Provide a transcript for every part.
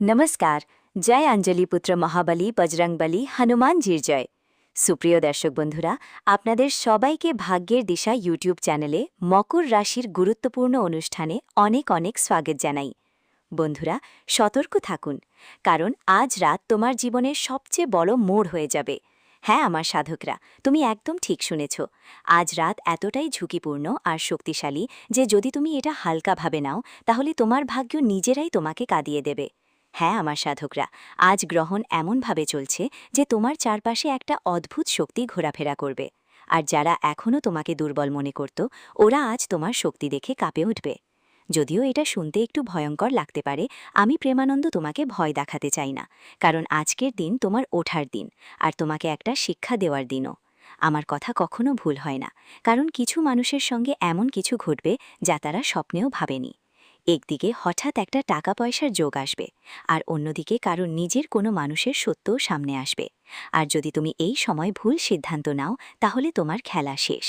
নমস্কার। জয় অঞ্জলি পুত্র মহাবলী বজরংবলী হনুমানজির জয়। সুপ্রিয় দর্শক বন্ধুরা, আপনাদের সবাইকে ভাগ্যের দিশা ইউটিউব চ্যানেলে মকর রাশির গুরুত্বপূর্ণ অনুষ্ঠানে অনেক অনেক স্বাগত জানাই। বন্ধুরা, সতর্ক থাকুন, কারণ আজ রাত তোমার জীবনের সবচেয়ে বড় মোড় হয়ে যাবে। হ্যাঁ আমার সাধকরা, তুমি একদম ঠিক শুনেছ। আজ রাত এতটাই ঝুঁকিপূর্ণ আর শক্তিশালী যে যদি তুমি এটা হালকাভাবে নাও তাহলে তোমার ভাগ্য নিজেরাই তোমাকে কাঁদিয়ে দেবে। হ্যাঁ আমার সাধকরা, আজ গ্রহণ এমনভাবে চলছে যে তোমার চারপাশে একটা অদ্ভুত শক্তি ঘোরাফেরা করবে। আর যারা এখনও তোমাকে দুর্বল মনে করত, ওরা আজ তোমার শক্তি দেখে কাঁপে উঠবে। যদিও এটা শুনতে একটু ভয়ঙ্কর লাগতে পারে, আমি প্রেমানন্দ তোমাকে ভয় দেখাতে চাই না, কারণ আজকের দিন তোমার ওঠার দিন, আর তোমাকে একটা শিক্ষা দেওয়ার দিনও। আমার কথা কখনো ভুল হয় না, কারণ কিছু মানুষের সঙ্গে এমন কিছু ঘটবে যা তারা স্বপ্নেও ভাবেনি। একদিকে হঠাৎ একটা টাকা পয়সার যোগ আসবে, আর অন্যদিকে কারণ নিজের কোনো মানুষের সত্যও সামনে আসবে। আর যদি তুমি এই সময় ভুল সিদ্ধান্ত নাও তাহলে তোমার খেলা শেষ।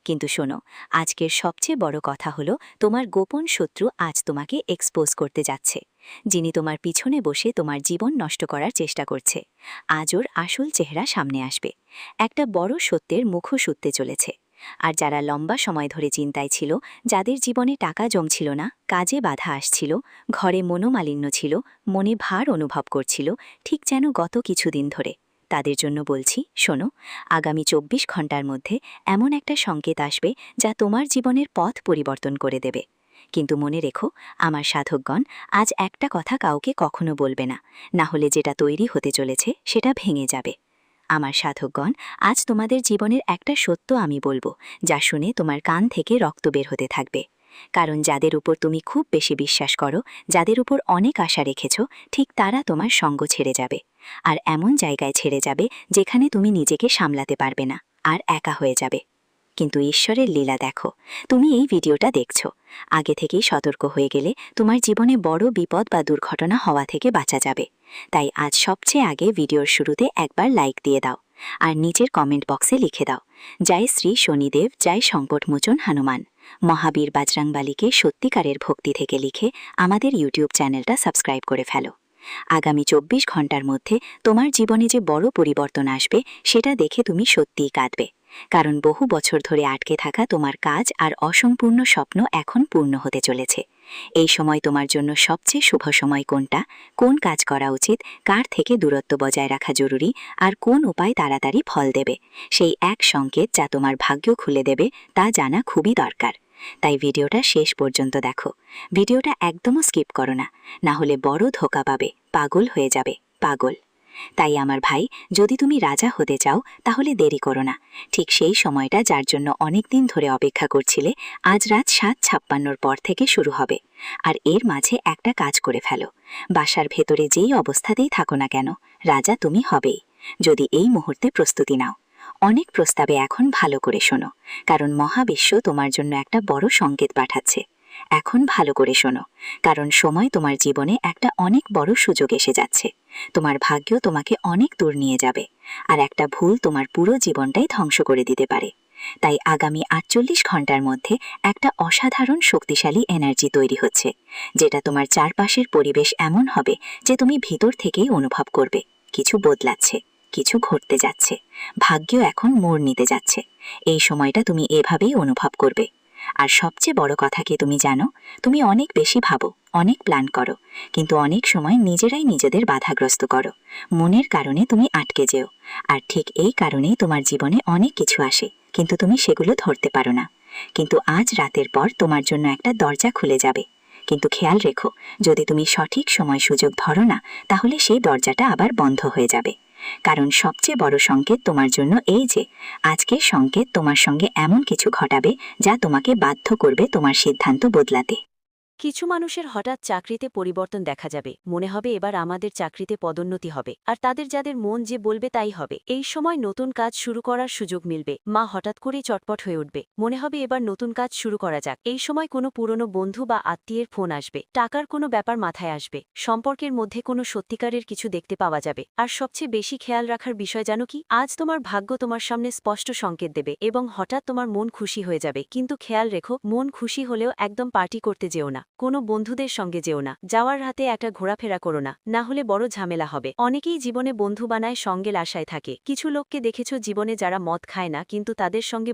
কিন্তু শোনো, আজকের সবচেয়ে বড় কথা হলো তোমার গোপন শত্রু আজ তোমাকে এক্সপোজ করতে যাচ্ছে। যিনি তোমার পিছনে বসে তোমার জীবন নষ্ট করার চেষ্টা করছে, আজ ওর আসল চেহারা সামনে আসবে। একটা বড় সত্যের মুখোশ উঠতে চলেছে। আর যারা লম্বা সময় ধরে চিন্তায় ছিল, যাদের জীবনে টাকা জমছিল না, কাজে বাধা আসছিল, ঘরে মনোমালিন্য ছিল, মনে ভার অনুভব করছিল, ঠিক যেন গত কিছুদিন ধরে, তাদের জন্য বলছি, শোনো, আগামী ২৪ ঘন্টার মধ্যে এমন একটা সংকেত আসবে যা তোমার জীবনের পথ পরিবর্তন করে দেবে। কিন্তু মনে রেখো আমার সাধকগণ, আজ একটা কথা কাউকে কখনো বলবে না, না হলে যেটা তৈরি হতে চলেছে সেটা ভেঙে যাবে। আমার সাধকগণ, আজ তোমাদের জীবনের একটা সত্য আমি বলবো, যা শুনে তোমার কান থেকে রক্ত বের হতে থাকবে। কারণ যাদের উপর তুমি খুব বেশি বিশ্বাস করো, যাদের উপর অনেক আশা রেখেছ, ঠিক তারা তোমার সঙ্গ ছেড়ে যাবে। আর এমন জায়গায় ছেড়ে যাবে যেখানে তুমি নিজেকে সামলাতে পারবে না, আর একা হয়ে যাবে। কিন্তু ঈশ্বরের লীলা দেখো, তুমি এই ভিডিওটা দেখছো, আগে থেকেই সতর্ক হয়ে গেলে তোমার জীবনে বড় বিপদ বা দুর্ঘটনা হওয়া থেকে বাঁচা যাবে। তাই আজ সবচেয়ে আগে ভিডিওর শুরুতে একবার লাইক দিয়ে দাও, আর নিচের কমেন্ট বক্সে লিখে দাও, জয় শ্রী শনিদেব, জয় সংকটমোচন হনুমান। মহাবীর বজরংবলীকে সত্যিকারের ভক্তি থেকে লিখে আমাদের ইউটিউব চ্যানেলটা সাবস্ক্রাইব করে ফেলো। আগামী ২৪ ঘন্টার মধ্যে তোমার জীবনে যে বড় পরিবর্তন আসবে সেটা দেখে তুমি সত্যিই কাঁদবে। কারণ বহু বছর ধরে আটকে থাকা তোমার কাজ আর অসম্পূর্ণ স্বপ্ন এখন পূর্ণ হতে চলেছে। এই সময় তোমার জন্য সবচেয়ে শুভ সময় কোনটা, কোন কাজ করা উচিত, কার থেকে দূরত্ব বজায় রাখা জরুরি, আর কোন উপায় তাড়াতাড়ি ফল দেবে, সেই এক সংকেত যা তোমার ভাগ্য খুলে দেবে, তা জানা খুবই দরকার। তাই ভিডিওটা শেষ পর্যন্ত দেখো। ভিডিওটা একদমও স্কিপ করো না, না হলে বড় ধোঁকা পাবে, পাগল হয়ে যাবে, পাগল। তাই আমার ভাই, যদি তুমি রাজা হতে চাও তাহলে দেরি করো না। ঠিক সেই সময়টা যার জন্য অনেক দিন ধরে অপেক্ষা করছিলে, আজ রাত ৭:৫৬ পর থেকে শুরু হবে। আর এর মাঝে একটা কাজ করে ফেলো। বাসার ভেতরে যেই অবস্থাতেই থাকো না কেন, রাজা তুমি হবেই, যদি এই মুহূর্তে প্রস্তুতি নাও। অনেক প্রস্তাবে এখন ভালো করে শোনো, কারণ মহাবিশ্ব তোমার জন্য একটা বড় সংকেত পাঠাচ্ছে। এখন ভালো করে শোনো, কারণ সময় তোমার জীবনে একটা অনেক বড় সুযোগ এসে যাচ্ছে। তোমার ভাগ্য তোমাকে অনেক দূর নিয়ে যাবে, আর একটা ভুল তোমার পুরো জীবনটাই ধ্বংস করে দিতে পারে। তাই আগামী ৪৮ ঘন্টার মধ্যে একটা অসাধারণ শক্তিশালী এনার্জি তৈরি হচ্ছে, যেটা তোমার চারপাশের পরিবেশ এমন হবে যে তুমি ভিতর থেকেই অনুভব করবে কিছু বদলাচ্ছে, কিছু ঘটতে যাচ্ছে, ভাগ্য এখন মোড় নিতে যাচ্ছে। এই সময়টা তুমি এভাবেই অনুভব করবে। আর সবচেয়ে বড় কথা কি তুমি জানো, তুমি অনেক বেশি ভাবো, অনেক প্ল্যান করো, কিন্তু অনেক সময় নিজেরাই নিজেদের বাধাগ্রস্ত করো। মনের কারণে তুমি আটকে যেও, আর ঠিক এই কারণেই তোমার জীবনে অনেক কিছু আসে, কিন্তু তুমি সেগুলো ধরতে পারো না। কিন্তু আজ রাতের পর তোমার জন্য একটা দরজা খুলে যাবে। কিন্তু খেয়াল রেখো, যদি তুমি সঠিক সময় সুযোগ ধরো না, তাহলে সেই দরজাটা আবার বন্ধ হয়ে যাবে। কারণ সবচেয়ে বড় সংকেত তোমার জন্য এই যে, আজকের সংকেত তোমার সঙ্গে এমন কিছু ঘটাবে যা তোমাকে বাধ্য করবে তোমার সিদ্ধান্ত বদলাতে। কিছু মানুষের হঠাৎ চাকরিতে পরিবর্তন দেখা যাবে, মনে হবে এবার আমাদের চাকরিতে পদোন্নতি হবে, আর তাদের যাদের মন যে বলবে তাই হবে। এই সময় নতুন কাজ শুরু করার সুযোগ মিলবে, মা হঠাৎ করেই চটপট হয়ে উঠবে, মনে হবে এবার নতুন কাজ শুরু করা যাক। এই সময় কোনো পুরনো বন্ধু বা আত্মীয়ের ফোন আসবে, টাকার কোনো ব্যাপার মাথায় আসবে, সম্পর্কের মধ্যে কোনো সত্যিকারের কিছু দেখতে পাওয়া যাবে। আর সবচেয়ে বেশি খেয়াল রাখার বিষয় জানো কি, আজ তোমার ভাগ্য তোমার সামনে স্পষ্ট সংকেত দেবে এবং হঠাৎ তোমার মন খুশি হয়ে যাবে। কিন্তু খেয়াল রেখো, মন খুশি হলেও একদম পার্টি করতে যেও না। কোনো বন্ধুদের সঙ্গে যেও না, যাওয়ার রাতে একটা ঘোরাফেরা করো না, না হলে বড় ঝামেলা হবে। অনেকেই জীবনে বন্ধু বানায় সঙ্গের আশায় থাকে। কিছু লোককে দেখেছ জীবনে যারা মদ খায় না কিন্তু তাদের সঙ্গে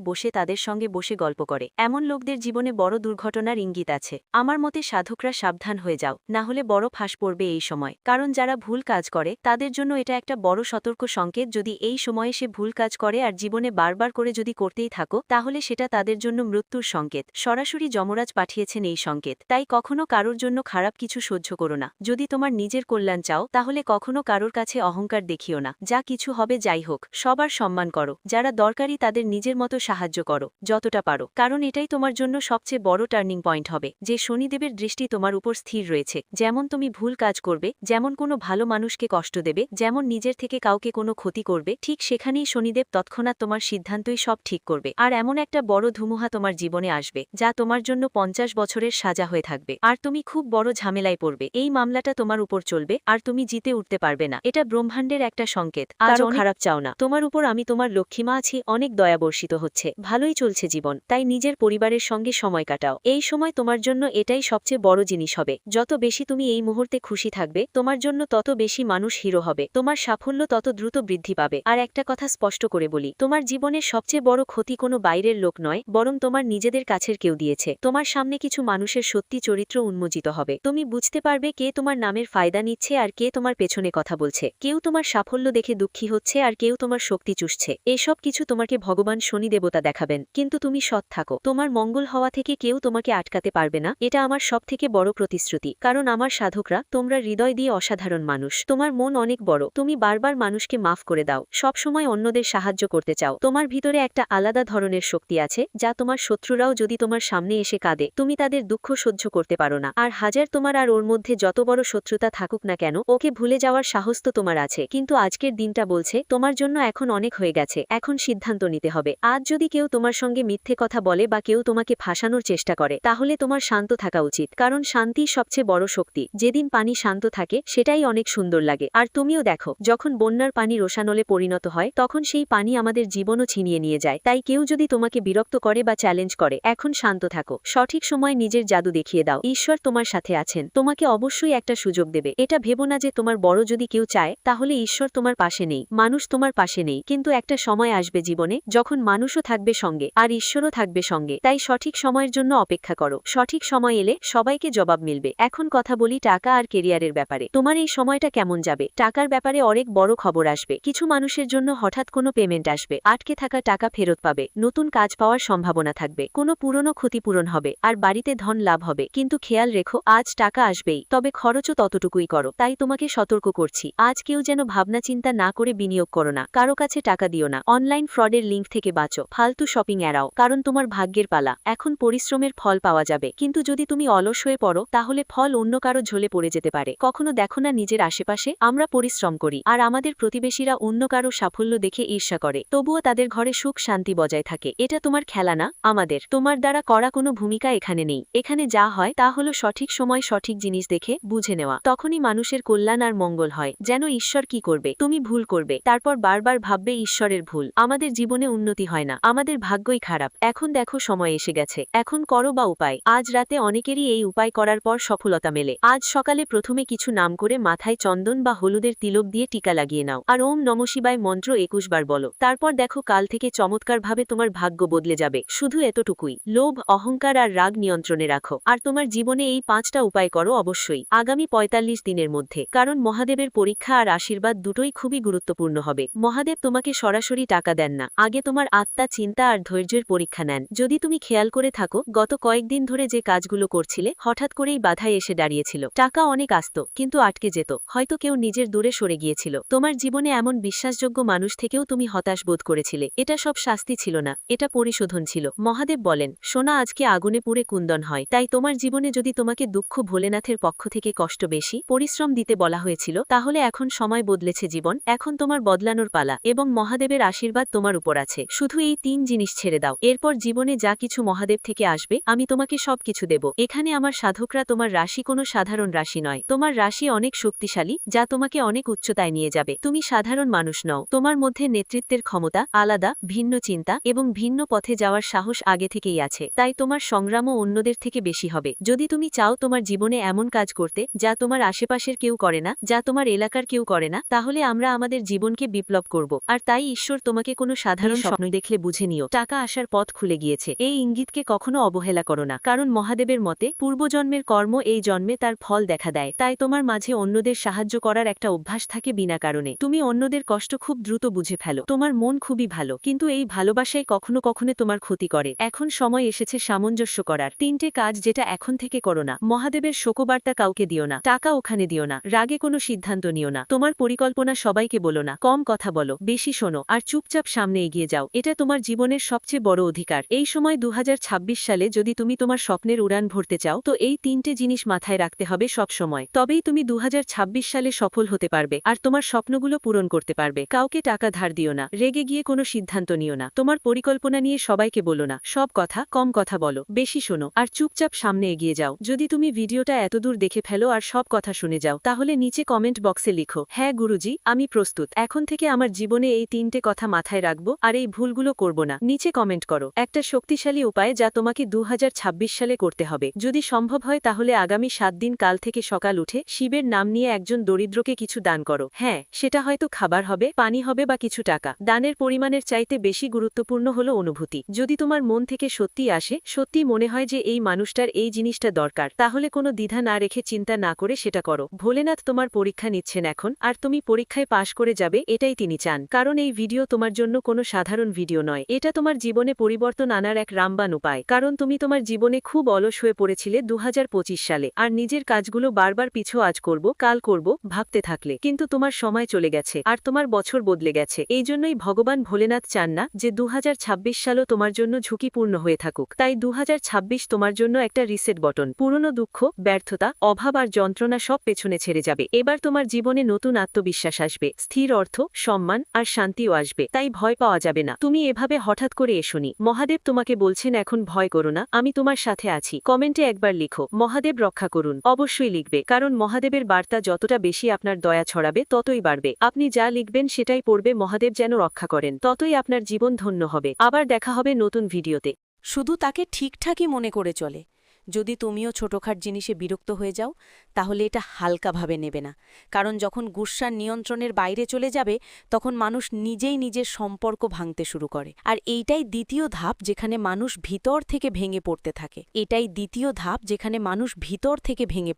বসে গল্প করে। এমন লোকদের জীবনে বড় দুর্ঘটনার ইঙ্গিত আছে। আমার মতে সাধকরা সাবধান হয়ে যাও, না হলে বড় ফাঁস পড়বে এই সময়। কারণ যারা ভুল কাজ করে তাদের জন্য এটা একটা বড় সতর্ক সংকেত। যদি এই সময়ে সে ভুল কাজ করে আর জীবনে বারবার করে যদি করতেই থাকো তাহলে সেটা তাদের জন্য মৃত্যুর সংকেত। সরাসরি যমরাজ পাঠিয়েছেন এই সংকেত। তাই কখনো কারোর জন্য খারাপ কিছু সহ্য করো না। যদি তোমার নিজের কল্যাণ চাও তাহলে কখনো কারোর কাছে অহংকার দেখিও না। যা কিছু হবে যাই হোক, সবার সম্মান করো। যারা দরকারি তাদের নিজের মতো সাহায্য করো যতটা পারো, কারণ এটাই তোমার জন্য সবচেয়ে বড় টার্নিং পয়েন্ট হবে। যে শনিদেবের দৃষ্টি তোমার উপর স্থির রয়েছে, যেমন তুমি ভুল কাজ করবে, যেমন কোনো ভালো মানুষকে কষ্ট দেবে, যেমন নিজের থেকে কাউকে কোনো ক্ষতি করবে, ঠিক সেখানেই শনিদেব তৎক্ষণাৎ তোমার সিদ্ধান্তই সব ঠিক করবে। আর এমন একটা বড় ধুমুহা তোমার জীবনে আসবে যা তোমার জন্য 50 বছরের সাজা হয়ে থাকবে। আর তুমি খুব বড় ঝামেলায় পড়বে। এই মামলাটা তোমার উপর চলবে আর তুমি জিতে উঠতে পারবে না। এটা ব্রহ্মাণ্ডের একটা সংকেত। আজও খারাপ চাও না। তোমার উপর আমি তোমার লক্ষ্মীমা আছি, অনেক দয়া বর্ষিত হচ্ছে, ভালোই চলছে জীবন। তাই নিজের পরিবারের সঙ্গে সময় কাটাও। এই সময় তোমার জন্য এটাই সবচেয়ে বড় জিনিস হবে। যত বেশি তুমি এই মুহূর্তে খুশি থাকবে তোমার জন্য তত বেশি মানুষ হিরো হবে, তোমার সাফল্য তত দ্রুত বৃদ্ধি পাবে। আর একটা কথা স্পষ্ট করে বলি, তোমার জীবনের সবচেয়ে বড় ক্ষতি কোনো বাইরের লোক নয়, বরং তোমার নিজেদের কাছের কেউ দিয়েছে। তোমার সামনে কিছু মানুষের সত্যি চরিত্র উন্মোচিত হবে। তুমি বুঝতে পারবে কে তোমার নামের ফায়দা নিচ্ছে আর কে তোমার পেছনে কথা বলছে। কেউ তোমার সাফল্য দেখে দুঃখী হচ্ছে আর কেউ তোমার শক্তি চুষছে। এসব কিছু তোমাকে ভগবান শনি দেবতা দেখাবেন, কিন্তু তুমি সৎ থাকো। তোমার মঙ্গল হওয়া থেকে কেউ তোমাকে আটকাতে পারবে না, এটা আমার সবথেকে বড় প্রতিশ্রুতি। কারণ আমার সাধকরা তোমরা হৃদয় দিয়ে অসাধারণ মানুষ। তোমার মন অনেক বড়, তুমি বারবার মানুষকে মাফ করে দাও, সব সময় অন্যদের সাহায্য করতে চাও। তোমার ভিতরে একটা আলাদা ধরনের শক্তি আছে যা তোমার শত্রুরাও যদি তোমার সামনে এসে কাঁদে তুমি তাদের দুঃখ সহ্য করতে পারো না। আর হাজার তোমার আর ওর মধ্যে যত বড় শত্রুতা থাকুক না কেন, ওকে ভুলে যাওয়ার সাহস তো তোমার আছে। কিন্তু আজকের দিনটা বলছে তোমার জন্য এখন অনেক হয়ে গেছে, এখন সিদ্ধান্ত নিতে হবে। আজ যদি কেউ তোমার সঙ্গে মিথ্যে কথা বলে বা কেউ তোমাকে ফাঁসানোর চেষ্টা করে তাহলে তোমার শান্ত থাকা উচিত, কারণ শান্তি সবচেয়ে বড় শক্তি। যেদিন পানি শান্ত থাকে সেটাই অনেক সুন্দর লাগে। আর তুমিও দেখো, যখন বন্যার পানি রোষানলে পরিণত হয় তখন সেই পানি আমাদের জীবনও ছিনিয়ে নিয়ে যায়। তাই কেউ যদি তোমাকে বিরক্ত করে বা চ্যালেঞ্জ করে, এখন শান্ত থাকো, সঠিক সময় নিজের জাদু দেখিয়ে দাও। ঈশ্বর তোমার সাথে আছেন, তোমাকে অবশ্যই একটা সুযোগ দেবে। এটা ভেবো না যে তোমার বড় যদি কেউ চায় তাহলে ঈশ্বর তোমার পাশে নেই, মানুষ তোমার পাশে নেই। কিন্তু একটা সময় আসবে জীবনে যখন মানুষও থাকবে সঙ্গে আর ঈশ্বরও থাকবে সঙ্গে। তাই সঠিক সময়ের জন্য অপেক্ষা করো, সঠিক সময় এলে সবাইকে জবাব মিলবে। এখন কথা বলি টাকা আর কেরিয়ারের ব্যাপারে। তোমার এই সময়টা কেমন যাবে? টাকার ব্যাপারে অনেক বড় খবর আসবে। কিছু মানুষের জন্য হঠাৎ কোনো পেমেন্ট আসবে, আটকে থাকা টাকা ফেরত পাবে, নতুন কাজ পাওয়ার সম্ভাবনা থাকবে, কোনো পুরনো ক্ষতিপূরণ হবে আর বাড়িতে ধন লাভ হবে। কিন্তু খেয়াল রেখো, আজ টাকা আসবেই, তবে খরচও ততটুকুই করো। তাই তোমাকে সতর্ক করছি, আজ কেউ যেন ভাবনা চিন্তা না করে বিনিয়োগ করো না, কারো কাছে টাকা দিও না, অনলাইন ফ্রডের লিঙ্ক থেকে বাঁচো, ফালতু শপিং এড়াও, কারণ তোমার ভাগ্যের পালা। এখন পরিশ্রমের ফল পাওয়া যাবে, কিন্তু যদি তুমি অলস হয়ে পড়ো তাহলে ফল অন্য কারো ঝোলে পড়ে যেতে পারে। কখনো দেখো না নিজের আশেপাশে আমরা পরিশ্রম করি আর আমাদের প্রতিবেশীরা অন্য কারো সাফল্য দেখে ঈর্ষা করে, তবুও তাদের ঘরে সুখ শান্তি বজায় থাকে। এটা তোমার খেলা না, আমাদের। তোমার দ্বারা করা কোনো ভূমিকা এখানে নেই। এখানে যা হয় তা হলো সঠিক সময় সঠিক জিনিস দেখে বুঝে নেওয়া, তখনই মানুষের কল্যাণ আর মঙ্গল হয়। যেন ঈশ্বর কি করবে, তুমি ভুল করবে তারপর বারবার ভাববে ঈশ্বরের ভুল। আমাদের জীবনে উন্নতি হয় না, আমাদের ভাগ্যই খারাপ। এখন দেখো সময় এসে গেছে, এখন করো বা উপায়। আজ রাতে অনেকেরই এই উপায় করার পর সফলতা মেলে। আজ সকালে প্রথমে কিছু নাম করে মাথায় চন্দন বা হলুদের তিলক দিয়ে টিকা লাগিয়ে নাও আর ওম নমঃ শিবায় মন্ত্র 21 বার বলো। তারপর দেখো কাল থেকে চমৎকারভাবে তোমার ভাগ্য বদলে যাবে। শুধু এতটুকুই, লোভ অহংকার আর রাগ নিয়ন্ত্রণে রাখো। আর তোমার জীবনে এই 5টা উপায় করো অবশ্যই আগামী 45 দিনের মধ্যে, কারণ মহাদেবের পরীক্ষা আর আশীর্বাদ দুটোই খুবই গুরুত্বপূর্ণ হবে। মহাদেব তোমাকে সরাসরি টাকা দেন না, আগে তোমার আত্মা চিন্তা আর ধৈর্যের পরীক্ষা নেন। যদি তুমি খেয়াল করে থাকো, গত কয়েকদিন ধরে যে কাজগুলো করছিলে হঠাৎ করেই বাধায় এসে দাঁড়িয়েছিল। টাকা অনেক আসত কিন্তু আটকে যেত, হয়তো কেউ নিজের দূরে সরে গিয়েছিল। তোমার জীবনে এমন বিশ্বাসযোগ্য মানুষ থেকেও তুমি হতাশ বোধ করেছিলে। এটা সব শাস্তি ছিল না, এটা পরিশোধন ছিল। মহাদেব বলেন, সোনা আজকে আগুনে পুড়ে কুন্দন হয়। তাই তোমার জীবনে যদি তোমাকে দুঃখ ভোলেনাথের পক্ষ থেকে কষ্ট বেশি পরিশ্রম দিতে বলা হয়েছিল, তাহলে এখন সময় বদলেছে জীবন, এখন তোমার বদলানোর পালা এবং মহাদেবের আশীর্বাদ তোমার উপর আছে। শুধু এই 3 জিনিস ছেড়ে দাও, এরপর জীবনে যা কিছু মহাদেব থেকে আসবে আমি তোমাকে সবকিছু দেব। এখানে আমার সাধকরা তোমার রাশি কোনো সাধারণ রাশি নয়, তোমার রাশি অনেক শক্তিশালী যা তোমাকে অনেক উচ্চতায় নিয়ে যাবে। তুমি সাধারণ মানুষ নও, তোমার মধ্যে নেতৃত্বের ক্ষমতা, আলাদা ভিন্ন চিন্তা এবং ভিন্ন পথে যাওয়ার সাহস আগে থেকেই আছে। তাই তোমার সংগ্রামও অন্যদের থেকে বেশি হবে। হবে। যদি তুমি চাও তোমার জীবনে এমন কাজ করতে যা তোমার আশেপাশের কেউ করে না, যা তোমার এলাকার কেউ করে না, তাহলে আমরা আমাদের জীবনকে বিপ্লব করব। আর তাই ঈশ্বর তোমাকে কোনো সাধারণ স্বপ্ন দেখলে বুঝে নিও টাকা আসার পথ খুলে গিয়েছে। এই ইঙ্গিতকে কখনো অবহেলা করো না, কারণ মহাদেবের মতে পূর্বজন্মের কর্ম এই জন্মে তার ফল দেখা দেয়। তাই তোমার মাঝে অন্যদের সাহায্য করার একটা অভ্যাস থাকে বিনা কারণে। তুমি অন্যদের কষ্ট খুব দ্রুত বুঝে ফেলো। তোমার মন খুবই ভালো, কিন্তু এই ভালোবাসাই কখনো কখনো তোমার ক্ষতি করে। এখন সময় এসেছে সামঞ্জস্য করার। 3টে কাজ যেটা এখন থেকে করো না। মহাদেবের শোকবার্তা কাউকে দিও না, টাকা ওখানে দিও না, রাগে কোনো সিদ্ধান্ত নিও না, তোমার পরিকল্পনা সবাইকে বলো না, কম কথা বলো, বেশি শোনো, আর চুপচাপ সামনে এগিয়ে যাও। এটা তোমার জীবনের সবচেয়ে বড় অধিকার। এই সময় 2026 সালে যদি তুমি তোমার স্বপ্নের উড়ান ভরতে চাও, তো এই 3টে জিনিস মাথায় রাখতে হবে সব সময়। তবেই তুমি 2026 সালে সফল হতে পারবে আর তোমার স্বপ্নগুলো পূরণ করতে পারবে। কাউকে টাকা ধার দিও না, রেগে গিয়ে কোনো সিদ্ধান্ত নিও না, তোমার পরিকল্পনা নিয়ে সবাইকে বলো না, সব কথা কম কথা বলো, বেশি শোনো, আর চুপচাপ সামনে এগিয়ে যাও। যদি তুমি ভিডিওটা এতদূর দেখে ফেলো আর সব কথা শুনে যাও, তাহলে নিচে কমেন্ট বক্সে লিখো, হ্যাঁ গুরুজি, আমি প্রস্তুত। এখন থেকে আমার জীবনে এই 3টে কথা মাথায় রাখবো আর এই ভুলগুলো করব না। নিচে কমেন্ট করো একটা শক্তিশালী উপায় যা তোমাকে 2026 সালে করতে হবে। যদি সম্ভব হয় তাহলে আগামী 7 দিন কাল থেকে সকাল উঠে শিবের নাম নিয়ে একজন দরিদ্রকে কিছু দান করো। হ্যাঁ, সেটা হয়তো খাবার হবে, পানি হবে বা কিছু টাকা। দানের পরিমাণের চাইতে বেশি গুরুত্বপূর্ণ হলো অনুভূতি। যদি তোমার মন থেকে সত্যি আসে, সত্যি মনে হয় যে এই মানুষটার এই জিনিসটা দরকার, তাহলে কোনো দ্বিধা না রেখে চিন্তা না করে সেটা করো। ভোলেনাথ তোমার পরীক্ষা নিচ্ছেন এখন, আর তুমি পরীক্ষায় পাশ করে যাবে এটাই তিনি চান। কারণ এই ভিডিও তোমার জন্য কোনো সাধারণ ভিডিও নয়, এটা তোমার জীবনে পরিবর্তন আনার এক রামবাণ উপায়। কারণ তুমি তোমার জীবনে খুব অলস হয়ে পড়েছিলে 2025 সালে, আর নিজের কাজগুলো বারবার পিছু আজ করব কাল করব ভাবতে থাকলে। কিন্তু তোমার সময় চলে গেছে আর তোমার বছর বদলে গেছে। এই জন্যই ভগবান ভোলেনাথ চান না যে 2026 সালও তোমার জন্য ঝুঁকিপূর্ণ হয়ে থাকুক। তাই 2026 তোমার জন্য একটা রিসেট বটন। পুরনো দুঃখ, ব্যর্থতা, অভাব আর যন্ত্রণা সব পেছনে ছেড়ে যাবে। এবার তোমার জীবনে নতুন আত্মবিশ্বাস আসবে, স্থির অর্থ, সম্মান আর শান্তিও আসবে। তাই ভয় পাওয়া যাবে না। তুমি এভাবে হঠাৎ করে এসোনি। মহাদেব তোমাকে বলছেন এখন ভয় করো না, আমি তোমার সাথে আছি। কমেন্টে একবার লিখো, মহাদেব রক্ষা করুন। অবশ্যই লিখবে, কারণ মহাদেবের বার্তা যতটা বেশি আপনার দয়া ছড়াবে ততই বাড়বে। আপনি যা লিখবেন সেটাই পড়বে মহাদেব যেন রক্ষা করেন, ততই আপনার জীবন ধন্য হবে। আবার দেখা হবে নতুন ভিডিওতে। শুধু তাকে ঠিকঠাকই মনে করে চলে। যদি তুমিও ছোটখাট জিনিসে বিরক্ত হয়ে যাও, তাহলে এটা হালকাভাবে নেবে না। কারণ যখন গুসার নিয়ন্ত্রণের বাইরে চলে যাবে, তখন মানুষ নিজেই নিজের সম্পর্ক ভাঙতে শুরু করে। আর এইটাই দ্বিতীয় ধাপ যেখানে মানুষ ভিতর থেকে ভেঙে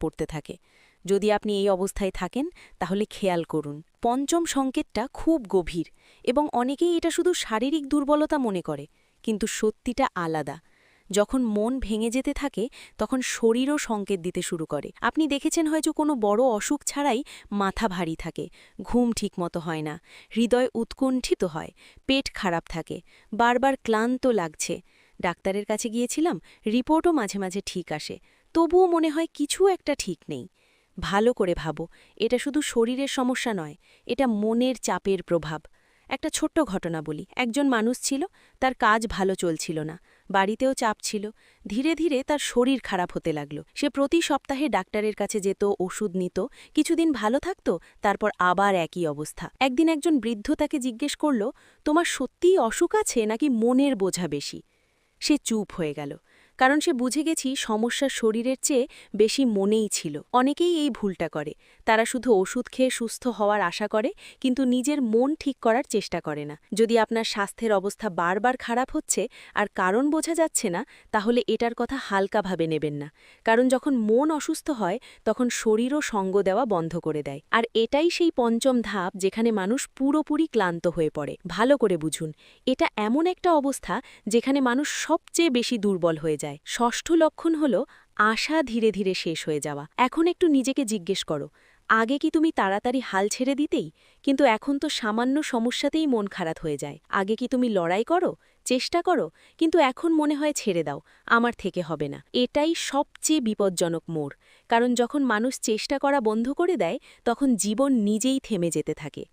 পড়তে থাকে। যদি আপনি এই অবস্থায় থাকেন, তাহলে খেয়াল করুন। পঞ্চম সংকেতটা খুব গভীর এবং অনেকেই এটা শুধু শারীরিক দুর্বলতা মনে করে, কিন্তু সত্যিটা আলাদা। যখন মন ভেঙে যেতে থাকে, তখন শরীরও সংকেত দিতে শুরু করে। আপনি দেখেছেন হয়তো কোনো বড় অসুখ ছাড়াই মাথা ভারী থাকে, ঘুম ঠিকমতো হয় না, হৃদয় উৎকণ্ঠিত হয়, পেট খারাপ থাকে, বারবার ক্লান্ত লাগছে। ডাক্তারের কাছে গিয়েছিলাম, রিপোর্টও মাঝে মাঝে ঠিক আসে, তবুও মনে হয় কিছু একটা ঠিক নেই। ভালো করে ভাবো, এটা শুধু শরীরের সমস্যা নয়, এটা মনের চাপের প্রভাব। একটা ছোট্ট ঘটনা বলি। একজন মানুষ ছিল, তার কাজ ভালো চলছিল না, বাড়িতেও চাপ ছিল। ধীরে ধীরে তার শরীর খারাপ হতে লাগল। সে প্রতি সপ্তাহে ডাক্তারের কাছে যেত, ওষুধ নিত, কিছুদিন ভালো থাকত, তারপর আবার একই অবস্থা। একদিন একজন বৃদ্ধ তাকে জিজ্ঞেস করল, তোমার সত্যিই অসুখ আছে নাকি মনের বোঝা বেশি? সে চুপ হয়ে গেল, কারণ সে বুঝে গেছি সমস্যা শরীরের চেয়ে বেশি মনেই ছিল। অনেকেই এই ভুলটা করে, তারা শুধু ওষুধ খেয়ে সুস্থ হওয়ার আশা করে, কিন্তু নিজের মন ঠিক করার চেষ্টা করে না। যদি আপনার স্বাস্থ্যের অবস্থা বারবার খারাপ হচ্ছে আর কারণ বোঝা যাচ্ছে না, তাহলে এটার কথা হালকাভাবে নেবেন না। কারণ যখন মন অসুস্থ হয়, তখন শরীরও সঙ্গ দেওয়া বন্ধ করে দেয়। আর এটাই সেই পঞ্চম ধাপ যেখানে মানুষ পুরোপুরি ক্লান্ত হয়ে পড়ে। ভালো করে বুঝুন, এটা এমন একটা অবস্থা যেখানে মানুষ সবচেয়ে বেশি দুর্বল হয়ে যায়। ষষ্ঠ লক্ষণ হল আশা ধীরে ধীরে শেষ হয়ে যাওয়া। এখন একটু নিজেকে জিজ্ঞেস করো, আগে কি তুমি তাড়াতাড়ি হাল ছেড়ে দিতেই? কিন্তু এখন তো সামান্য সমস্যাতেই মন খারাপ হয়ে যায়। আগে কি তুমি লড়াই করো, চেষ্টা করো, কিন্তু এখন মনে হয় ছেড়ে দাও, আমার থেকে হবে না। এটাই সবচেয়ে বিপজ্জনক মোড়, কারণ যখন মানুষ চেষ্টা করা বন্ধ করে দেয়, তখন জীবন নিজেই থেমে যেতে থাকে।